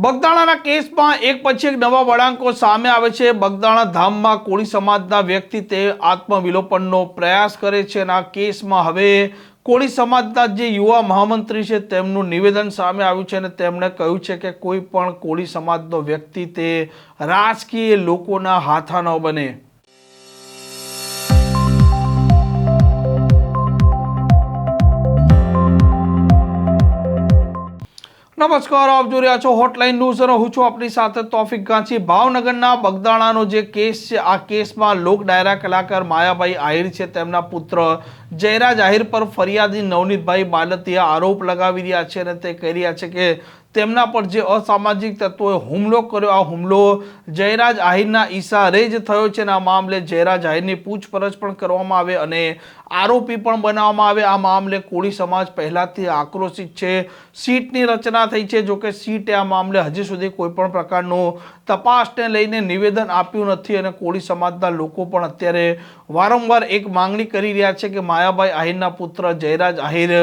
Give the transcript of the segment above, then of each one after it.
બગદાણાના કેસમાં એક પછી એક નવા વળાંકો સામે આવે છે। બગદાણા ધામમાં કોળી સમાજના વ્યક્તિ તે આત્મવિલોપનનો પ્રયાસ કરે છે અને આ કેસમાં હવે કોળી સમાજના જે યુવા મહામંત્રી છે તેમનું નિવેદન સામે આવ્યું છે અને તેમણે કહ્યું છે કે કોઈ પણ કોળી સમાજનો વ્યક્તિ તે રાજકીય લોકોના હાથા ન બને। નમસ્કાર, આપ જોઈ રહ્યા છો હોટલાઇન ન્યૂઝ અને હું છું આપની સાથે તોફિક ગાંચી। ભાવનગરના બગદાણાનો જે કેસ છે આ કેસમાં લોક ડાયરા કલાકાર માયાભાઈ આહિર છે તેમના પુત્ર જયરાજ આહિર પર ફરિયાદી નવનીતભાઈ બાલતિયા આરોપ લગાવી રહ્યા છે અને તે કહી રહ્યા છે કે તેમના પર જે અસામાજિક તત્વોએ હુમલો કર્યો આ હુમલો જયરાજ આહિરના ઈશારે જ થયો છે અને આ મામલે જયરાજ આહિરની પૂછપરછ પણ કરવામાં આવે અને આરોપી પણ બનાવવામાં આવે। આ મામલે કોળી સમાજ પહેલાથી આક્રોશિત છે। સીટની રચના થઈ છે, જોકે સીટે આ મામલે હજી સુધી કોઈ પણ પ્રકારનું તપાસને લઈને નિવેદન આપ્યું નથી અને કોળી સમાજના લોકો પણ અત્યારે વારંવાર એક માંગણી કરી રહ્યા છે કે માયાભાઈ આહિરના પુત્ર જયરાજ આહિર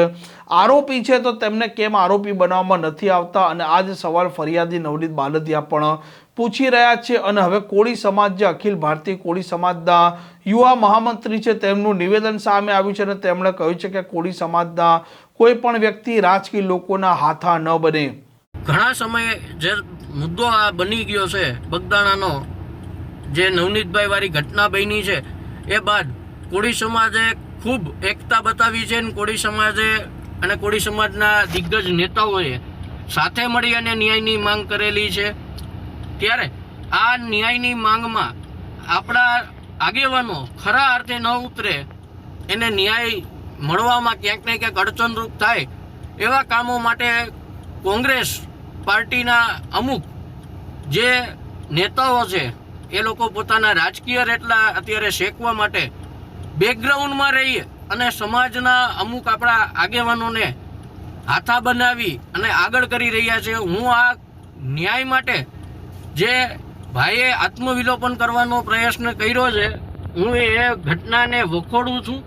આરોપી છે તો તેમને કેમ આરોપી બનાવવામાં નથી આવતા અને આ જ સવાલ ફરિયાદી નવનીત બાલદિયા પણ પૂછી રહ્યા છે। અને હવે કોળી સમાજ જે અખિલ ભારતીય કોળી સમાજના યુવા મહામંત્રી છે તેમનું નિવેદન સામે આવ્યું છે અને તેમણે કહ્યું છે કે કોળી સમાજના કોઈ પણ વ્યક્તિ રાજકીય લોકોના હાથા ન બને। ઘણા સમયે જે મુદ્દો આ બની ગયો છે બગદાણાનો, જે નવનીતભાઈ વાળી ઘટના બની છે એ બાદ કોળી સમાજે ખૂબ એકતા બતાવી છે અને કોળી સમાજે અને કોળી સમાજના દિગ્ગજ નેતાઓએ સાથે મળી અને ન્યાયની માંગ કરેલી છે। ત્યારે આ ન્યાયની માંગમાં આપણા આગેવાનો ખરા અર્થે ન ઉતરે, એને ન્યાય મળવામાં ક્યાંક ને ક્યાંક અડચણરૂપ થાય એવા કામો માટે કોંગ્રેસ પાર્ટીના અમુક જે નેતાઓ છે એ લોકો પોતાના રાજકીય રેટલા અત્યારે શેકવા માટે બેકગ્રાઉન્ડમાં રહી અને સમાજના અમુક આપણા આગેવાનોને હાથા બનાવી અને આગળ કરી રહ્યા છે। હું આ ન્યાય માટે જે ભાઈએ આત્મવિલોપન કરવાનો પ્રયત્ન કર્યો છે હું એ ઘટનાને વખોડું છું।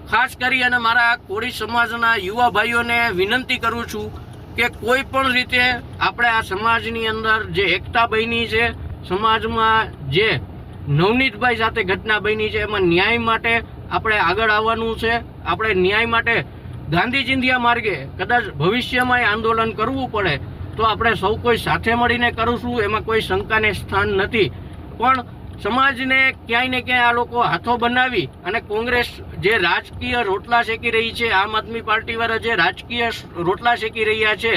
ખાસ કરી અને મારા કોળી સમાજના યુવા ભાઈઓને વિનંતી કરું છું કે કોઈ પણ રીતે આપણે આ સમાજની અંદર જે એકતા બની છે, સમાજમાં જે નવનીતભાઈ સાથે ઘટના બની છે એમાં ન્યાય માટે આપણે આગળ આવવાનું છે। આપણે ન્યાય માટે ગાંધી ચિંધ્યા માર્ગે કદાચ ભવિષ્યમાં આંદોલન કરવું પડે તો આપણે સૌ કોઈ સાથે મળીને કરીશું, એમાં કોઈ શંકાને સ્થાન નથી। પણ સમાજને ક્યાંય ને ક્યાંય આ લોકો હાથો બનાવી અને કોંગ્રેસ જે રાજકીય રોટલા શેકી રહી છે, આમ આદમી પાર્ટીવાળા જે રાજકીય રોટલા શેકી રહ્યા છે,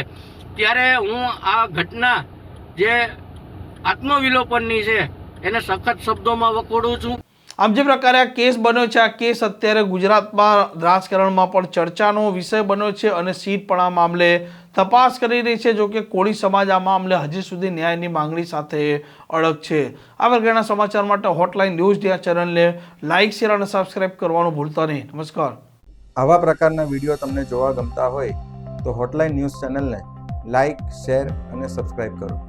ત્યારે હું આ ઘટના જે આત્મવિલોપનની છે એને સખત શબ્દોમાં વખોડું છું। આમ જે પ્રકારે આ કેસ બન્યો છે આ કેસ અત્યારે ગુજરાતમાં રાજકારણમાં પણ ચર્ચાનો વિષય બન્યો છે અને સીટ પણ આ મામલે તપાસ કરી રહી છે। જો કે કોળી સમાજ આ મામલે હજી સુધી ન્યાયની માંગણી સાથે અડગ છે। આ પ્રકારના સમાચાર માટે હોટલાઇન ન્યૂઝ ચેનલને લાઇક, શેર અને સબસ્ક્રાઇબ કરવાનું ભૂલતા નહીં। નમસ્કાર। આવા પ્રકારના વિડીયો તમને જોવા ગમતા હોય તો હોટલાઇન ન્યૂઝ ચેનલને લાઇક, શેર અને સબસ્ક્રાઇબ કરો।